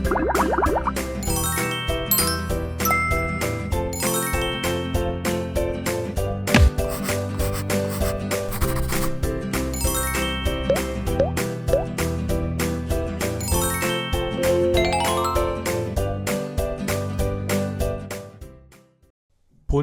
본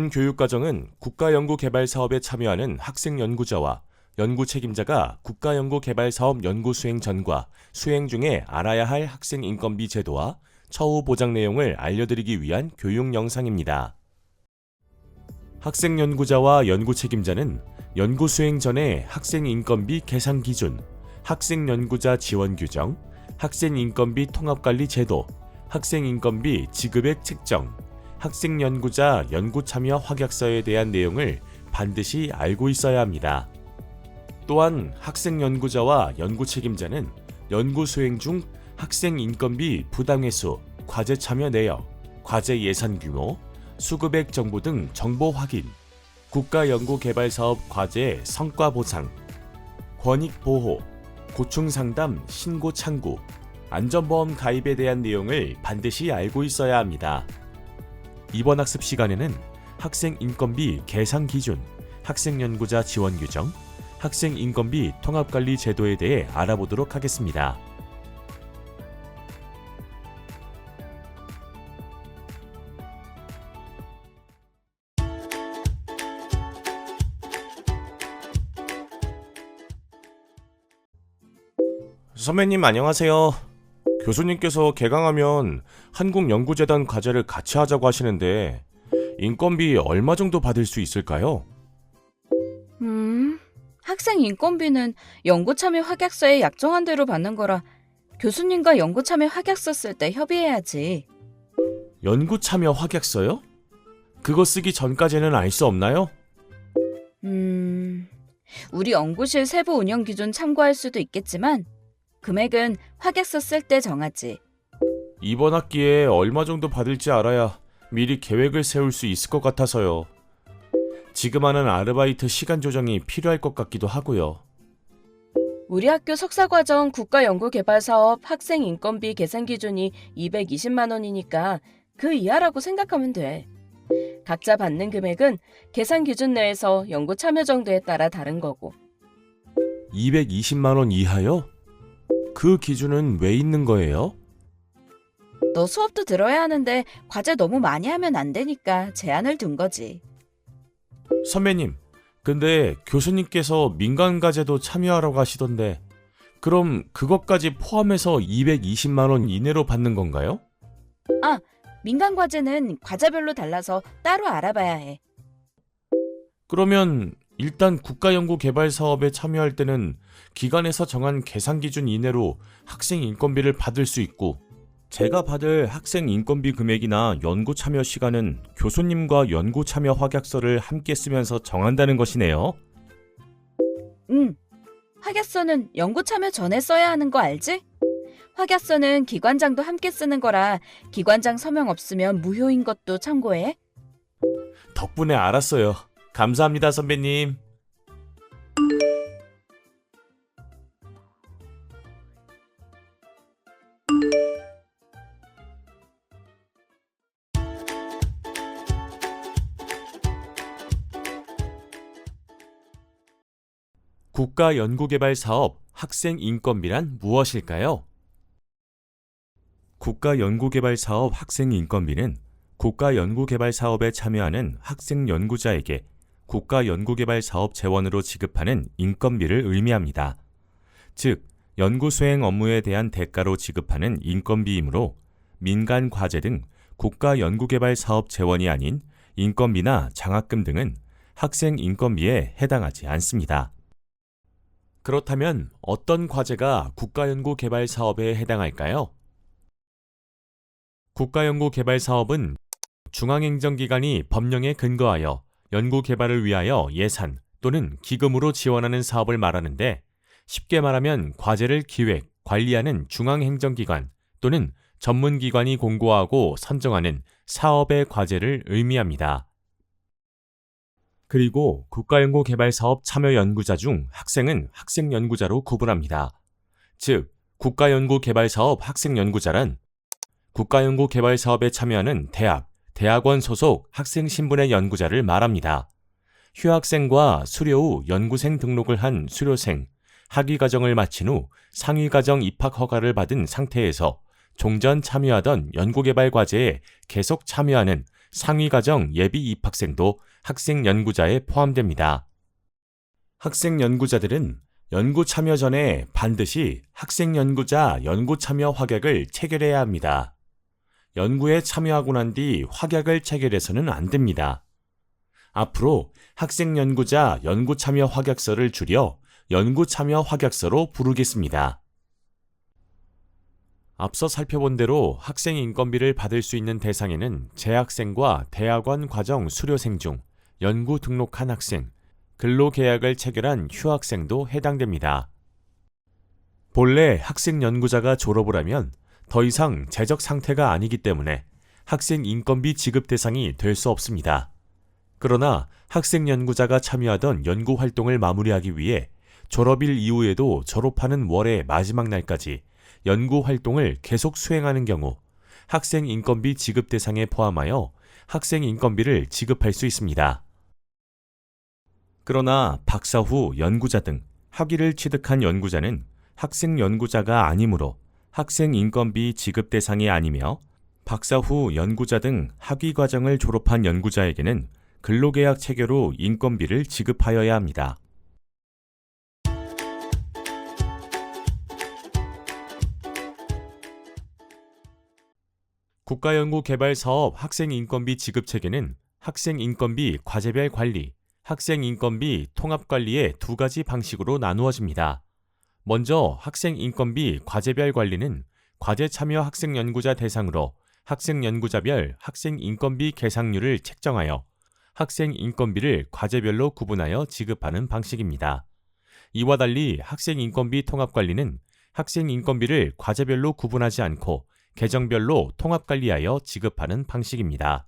교육과정은 국가연구개발사업에 참여하는 학생 연구자와 연구 책임자가 국가연구개발사업 연구 수행 전과 수행 중에 알아야 할 학생 인건비 제도와 처우 보장 내용을 알려드리기 위한 교육 영상입니다. 학생 연구자와 연구 책임자는 연구 수행 전에 학생 인건비 계산 기준, 학생 연구자 지원 규정, 학생 인건비 통합관리 제도, 학생 인건비 지급액 책정, 학생 연구자 연구 참여 확약서에 대한 내용을 반드시 알고 있어야 합니다. 또한 학생 연구자와 연구 책임자는 연구 수행 중 학생 인건비 부당 회수, 과제 참여 내역, 과제 예산 규모, 수급액 정보 등 정보 확인, 국가연구개발사업 과제 성과 보상, 권익 보호, 고충 상담 신고 창구, 안전보험 가입에 대한 내용을 반드시 알고 있어야 합니다. 이번 학습 시간에는 학생 인건비 계산 기준, 학생 연구자 지원 규정, 학생 인건비 통합관리 제도에 대해 알아보도록 하겠습니다. 선배님 안녕하세요. 교수님께서 개강하면 한국연구재단 과제를 같이 하자고 하시는데 인건비 얼마 정도 받을 수 있을까요? 학생 인건비는 연구참여 확약서에 약정한 대로 받는 거라 교수님과 연구참여 확약서 쓸 때 협의해야지. 연구참여 확약서요? 그거 쓰기 전까지는 알 수 없나요? 우리 연구실 세부 운영 기준 참고할 수도 있겠지만 금액은 확약서 쓸 때 정하지. 이번 학기에 얼마 정도 받을지 알아야 미리 계획을 세울 수 있을 것 같아서요. 지금 하는 아르바이트 시간 조정이 필요할 것 같기도 하고요. 우리 학교 석사과정 국가연구개발사업 학생 인건비 계산 기준이 220만 원이니까 그 이하라고 생각하면 돼. 각자 받는 금액은 계산 기준 내에서 연구 참여 정도에 따라 다른 거고. 220만 원 이하요? 그 기준은 왜 있는 거예요? 너 수업도 들어야 하는데 과제 너무 많이 하면 안 되니까 제한을 둔 거지. 선배님, 근데 교수님께서 민간과제도 참여하라고 하시던데 그럼 그것까지 포함해서 220만 원 이내로 받는 건가요? 민간 과제는 과제별로 달라서 따로 알아봐야 해. 그러면 일단 국가연구개발사업에 참여할 때는 기관에서 정한 계산 기준 이내로 학생 인건비를 받을 수 있고 제가 받을 학생 인건비 금액이나 연구 참여 시간은 교수님과 연구 참여 확약서를 함께 쓰면서 정한다는 것이네요. 확약서는 연구 참여 전에 써야 하는 거 알지? 확약서는 기관장도 함께 쓰는 거라 기관장 서명 없으면 무효인 것도 참고해. 덕분에 알았어요. 감사합니다, 선배님. 국가연구개발사업 학생 인건비란 무엇일까요? 국가연구개발사업 학생 인건비는 국가연구개발사업에 참여하는 학생 연구자에게 국가연구개발사업 재원으로 지급하는 인건비를 의미합니다. 즉, 연구수행 업무에 대한 대가로 지급하는 인건비이므로 민간 과제 등 국가연구개발사업 재원이 아닌 인건비나 장학금 등은 학생 인건비에 해당하지 않습니다. 그렇다면 어떤 과제가 국가연구개발사업에 해당할까요? 국가연구개발사업은 중앙행정기관이 법령에 근거하여 연구개발을 위하여 예산 또는 기금으로 지원하는 사업을 말하는데 쉽게 말하면 과제를 기획, 관리하는 중앙행정기관 또는 전문기관이 공고하고 선정하는 사업의 과제를 의미합니다. 그리고 국가연구개발사업 참여 연구자 중 학생은 학생연구자로 구분합니다. 즉, 국가연구개발사업 학생연구자란 국가연구개발사업에 참여하는 대학, 대학원 소속 학생 신분의 연구자를 말합니다. 휴학생과 수료 후 연구생 등록을 한 수료생, 학위과정을 마친 후 상위과정 입학 허가를 받은 상태에서 종전 참여하던 연구개발 과제에 계속 참여하는 상위과정 예비 입학생도 학생 연구자에 포함됩니다. 학생 연구자들은 연구 참여 전에 반드시 학생 연구자 연구 참여 확약을 체결해야 합니다. 연구에 참여하고 난 뒤 확약을 체결해서는 안 됩니다. 앞으로 학생 연구자 연구 참여 확약서를 줄여 연구 참여 확약서로 부르겠습니다. 앞서 살펴본 대로 학생 인건비를 받을 수 있는 대상에는 재학생과 대학원 과정 수료생 중 연구 등록한 학생, 근로계약을 체결한 휴학생도 해당됩니다. 본래 학생 연구자가 졸업을 하면 더 이상 재적 상태가 아니기 때문에 학생 인건비 지급 대상이 될 수 없습니다. 그러나 학생 연구자가 참여하던 연구 활동을 마무리하기 위해 졸업일 이후에도 졸업하는 월의 마지막 날까지 연구 활동을 계속 수행하는 경우 학생 인건비 지급 대상에 포함하여 학생 인건비를 지급할 수 있습니다. 그러나 박사 후 연구자 등 학위를 취득한 연구자는 학생 연구자가 아니므로 학생 인건비 지급 대상이 아니며 박사 후 연구자 등 학위 과정을 졸업한 연구자에게는 근로계약 체결 후 인건비를 지급하여야 합니다. 국가연구개발사업 학생인건비 지급체계는 학생인건비 과제별 관리, 학생인건비 통합관리의 두 가지 방식으로 나누어집니다. 먼저 학생인건비 과제별 관리는 과제 참여 학생연구자 대상으로 학생연구자별 학생인건비 계상률을 책정하여 학생인건비를 과제별로 구분하여 지급하는 방식입니다. 이와 달리 학생인건비 통합관리는 학생인건비를 과제별로 구분하지 않고 계정별로 통합관리하여 지급하는 방식입니다.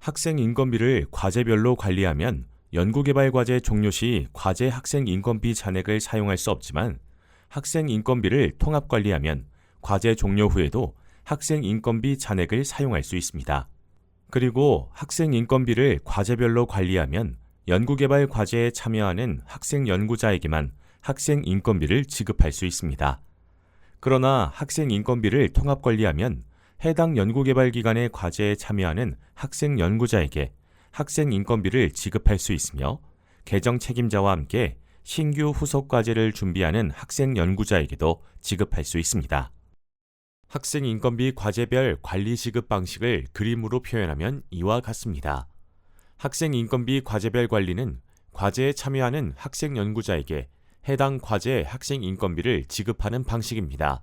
학생인건비를 과제별로 관리하면 연구개발과제 종료 시 과제 학생인건비 잔액을 사용할 수 없지만 학생인건비를 통합관리하면 과제 종료 후에도 학생인건비 잔액을 사용할 수 있습니다. 그리고 학생인건비를 과제별로 관리하면 연구개발 과제에 참여하는 학생연구자에게만 학생인건비를 지급할 수 있습니다. 그러나 학생인건비를 통합관리하면 해당 연구개발기관의 과제에 참여하는 학생연구자에게 학생인건비를 지급할 수 있으며 개정 책임자와 함께 신규 후속 과제를 준비하는 학생연구자에게도 지급할 수 있습니다. 학생인건비 과제별 관리 지급 방식을 그림으로 표현하면 이와 같습니다. 학생인건비 과제별 관리는 과제에 참여하는 학생연구자에게 해당 과제 학생인건비를 지급하는 방식입니다.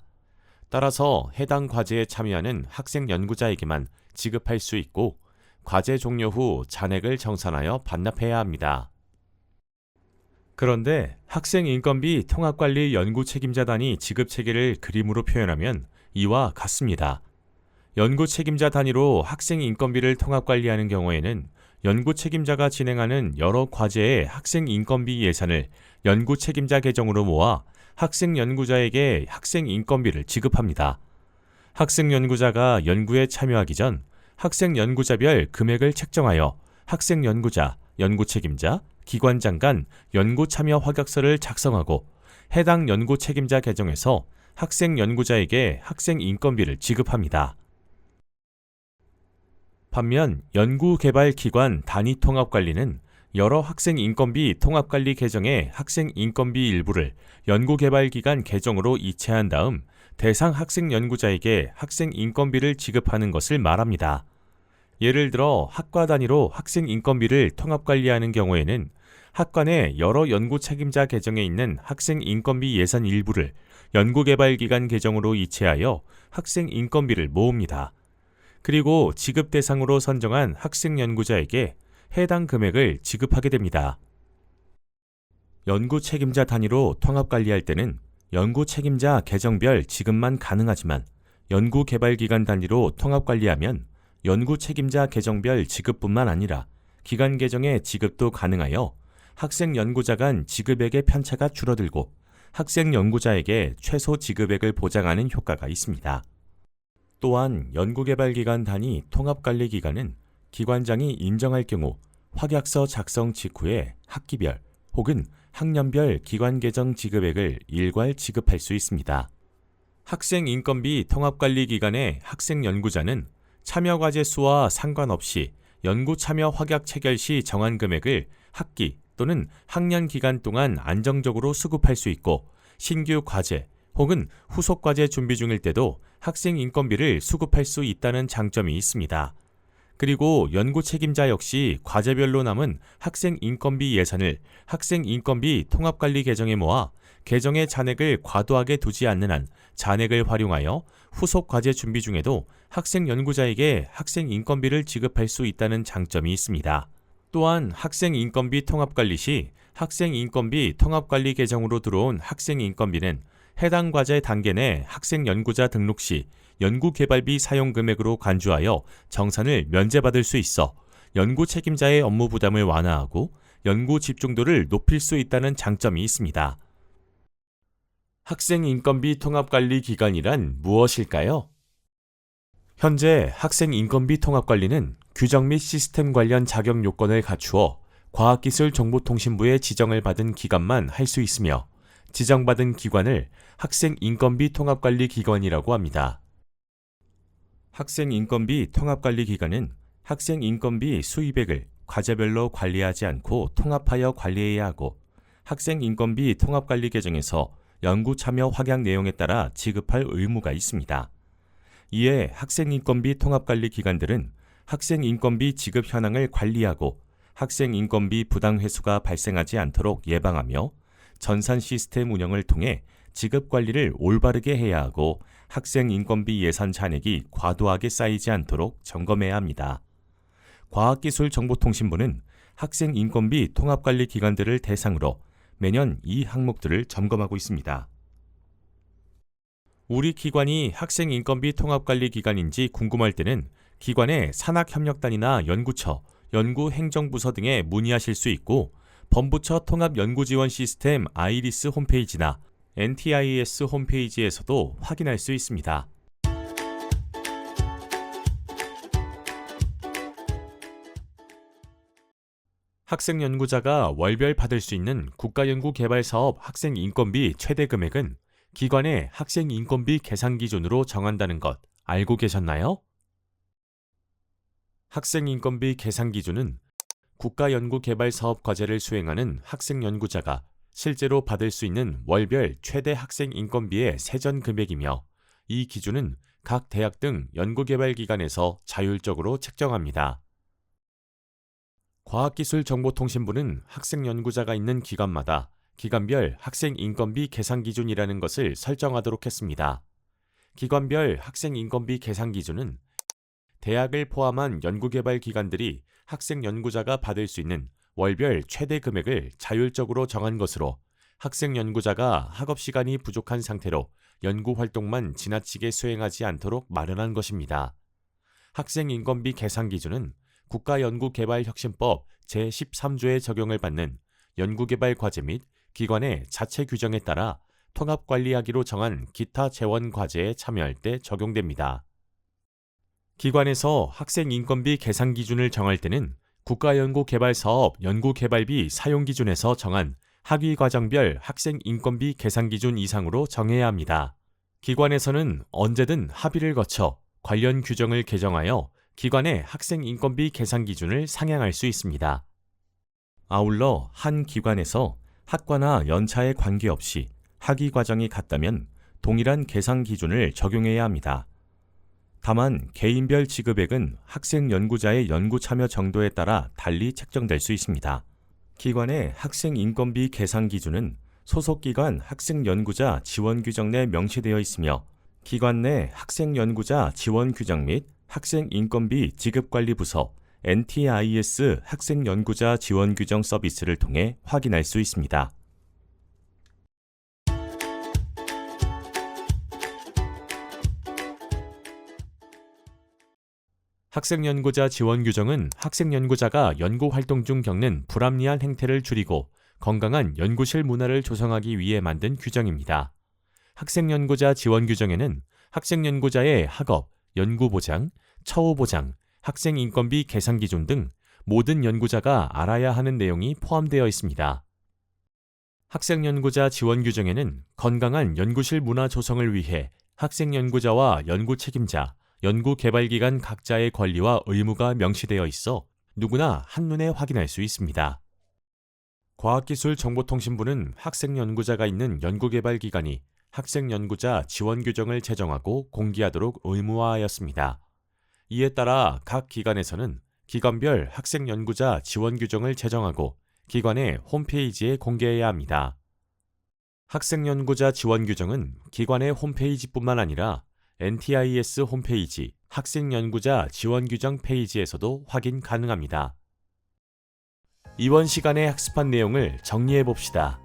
따라서 해당 과제에 참여하는 학생연구자에게만 지급할 수 있고 과제 종료 후 잔액을 정산하여 반납해야 합니다. 그런데 학생인건비 통합관리 연구책임자 단위 지급체계를 그림으로 표현하면 이와 같습니다. 연구책임자 단위로 학생인건비를 통합관리하는 경우에는 연구책임자가 진행하는 여러 과제의 학생인건비 예산을 연구책임자 계정으로 모아 학생연구자에게 학생인건비를 지급합니다. 학생연구자가 연구에 참여하기 전 학생연구자별 금액을 책정하여 학생연구자, 연구책임자, 기관장 간 연구참여 확약서를 작성하고 해당 연구책임자 계정에서 학생연구자에게 학생인건비를 지급합니다. 반면 연구개발기관 단위통합관리는 여러 학생인건비 통합관리 계정의 학생인건비 일부를 연구개발기관 계정으로 이체한 다음 대상 학생연구자에게 학생인건비를 지급하는 것을 말합니다. 예를 들어 학과 단위로 학생인건비를 통합관리하는 경우에는 학과 내 여러 연구책임자 계정에 있는 학생인건비 예산 일부를 연구개발기관 계정으로 이체하여 학생인건비를 모읍니다. 그리고 지급 대상으로 선정한 학생연구자에게 해당 금액을 지급하게 됩니다. 연구책임자 단위로 통합관리할 때는 연구책임자 계정별 지급만 가능하지만 연구개발기관 단위로 통합관리하면 연구책임자 계정별 지급뿐만 아니라 기관 계정의 지급도 가능하여 학생연구자 간 지급액의 편차가 줄어들고 학생연구자에게 최소 지급액을 보장하는 효과가 있습니다. 또한 연구개발기관 단위 통합관리기관은 기관장이 인정할 경우 확약서 작성 직후에 학기별 혹은 학년별 기관 계정 지급액을 일괄 지급할 수 있습니다. 학생인건비 통합관리기관의 학생연구자는 참여과제 수와 상관없이 연구 참여 확약 체결 시 정한 금액을 학기 또는 학년 기간 동안 안정적으로 수급할 수 있고, 신규 과제 혹은 후속 과제 준비 중일 때도 학생 인건비를 수급할 수 있다는 장점이 있습니다. 그리고 연구 책임자 역시 과제별로 남은 학생 인건비 예산을 학생 인건비 통합관리 계정에 모아 계정의 잔액을 과도하게 두지 않는 한 잔액을 활용하여 후속 과제 준비 중에도 학생 연구자에게 학생 인건비를 지급할 수 있다는 장점이 있습니다. 또한 학생 인건비 통합관리 시 학생 인건비 통합관리 계정으로 들어온 학생 인건비는 해당 과제 단계 내 학생 연구자 등록 시 연구개발비 사용 금액으로 간주하여 정산을 면제받을 수 있어 연구 책임자의 업무 부담을 완화하고 연구 집중도를 높일 수 있다는 장점이 있습니다. 학생 인건비 통합관리 기관이란 무엇일까요? 현재 학생 인건비 통합관리는 규정 및 시스템 관련 자격 요건을 갖추어 과학기술정보통신부의 지정을 받은 기관만 할 수 있으며, 지정받은 기관을 학생 인건비 통합관리 기관이라고 합니다. 학생 인건비 통합관리 기관은 학생 인건비 수입액을 과제별로 관리하지 않고 통합하여 관리해야 하고, 학생 인건비 통합관리 계정에서 연구 참여 확약 내용에 따라 지급할 의무가 있습니다. 이에 학생 인건비 통합관리 기관들은 학생 인건비 지급 현황을 관리하고 학생 인건비 부당 회수가 발생하지 않도록 예방하며, 전산 시스템 운영을 통해 지급 관리를 올바르게 해야 하고 학생 인건비 예산 잔액이 과도하게 쌓이지 않도록 점검해야 합니다. 과학기술정보통신부는 학생 인건비 통합관리 기관들을 대상으로 매년 이 항목들을 점검하고 있습니다. 우리 기관이 학생 인건비 통합관리 기관인지 궁금할 때는 기관의 산학협력단이나 연구처, 연구행정부서 등에 문의하실 수 있고, 범부처 통합연구지원 시스템 아이리스 홈페이지나 NTIS 홈페이지에서도 확인할 수 있습니다. 학생 연구자가 월별 받을 수 있는 국가연구개발사업 학생 인건비 최대 금액은 기관의 학생 인건비 계산 기준으로 정한다는 것 알고 계셨나요? 학생 인건비 계산 기준은 국가연구개발사업 과제를 수행하는 학생 연구자가 실제로 받을 수 있는 월별 최대 학생 인건비의 세전 금액이며, 이 기준은 각 대학 등 연구개발기관에서 자율적으로 책정합니다. 과학기술정보통신부는 학생 연구자가 있는 기관마다 기관별 학생 인건비 계산 기준이라는 것을 설정하도록 했습니다. 기관별 학생 인건비 계산 기준은 대학을 포함한 연구개발 기관들이 학생 연구자가 받을 수 있는 월별 최대 금액을 자율적으로 정한 것으로, 학생 연구자가 학업 시간이 부족한 상태로 연구 활동만 지나치게 수행하지 않도록 마련한 것입니다. 학생 인건비 계산 기준은 국가연구개발혁신법 제13조에 적용을 받는 연구개발 과제 및 기관의 자체 규정에 따라 통합관리하기로 정한 기타 재원 과제에 참여할 때 적용됩니다. 기관에서 학생 인건비 계산 기준을 정할 때는 국가연구개발사업 연구개발비 사용기준에서 정한 학위과정별 학생 인건비 계산 기준 이상으로 정해야 합니다. 기관에서는 언제든 합의를 거쳐 관련 규정을 개정하여 기관의 학생 인건비 계산 기준을 상향할 수 있습니다. 아울러 한 기관에서 학과나 연차에 관계없이 학위 과정이 같다면 동일한 계산 기준을 적용해야 합니다. 다만 개인별 지급액은 학생 연구자의 연구 참여 정도에 따라 달리 책정될 수 있습니다. 기관의 학생 인건비 계산 기준은 소속기관 학생 연구자 지원 규정 내 명시되어 있으며, 기관 내 학생 연구자 지원 규정 및 학생 인건비 지급관리부서 NTIS 학생 연구자 지원 규정 서비스를 통해 확인할 수 있습니다. 학생연구자 지원 규정은 학생연구자가 연구활동 중 겪는 불합리한 행태를 줄이고 건강한 연구실 문화를 조성하기 위해 만든 규정입니다. 학생연구자 지원 규정에는 학생연구자의 학업, 연구보장, 처우보장, 학생인건비 계산 기준 등 모든 연구자가 알아야 하는 내용이 포함되어 있습니다. 학생연구자 지원 규정에는 건강한 연구실 문화 조성을 위해 학생연구자와 연구 책임자, 연구개발기관 각자의 권리와 의무가 명시되어 있어 누구나 한눈에 확인할 수 있습니다. 과학기술정보통신부는 학생연구자가 있는 연구개발기관이 학생연구자 지원 규정을 제정하고 공개하도록 의무화하였습니다. 이에 따라 각 기관에서는 기관별 학생연구자 지원 규정을 제정하고 기관의 홈페이지에 공개해야 합니다. 학생연구자 지원 규정은 기관의 홈페이지뿐만 아니라 NTIS 홈페이지 학생연구자 지원 규정 페이지에서도 확인 가능합니다. 이번 시간에 학습한 내용을 정리해 봅시다.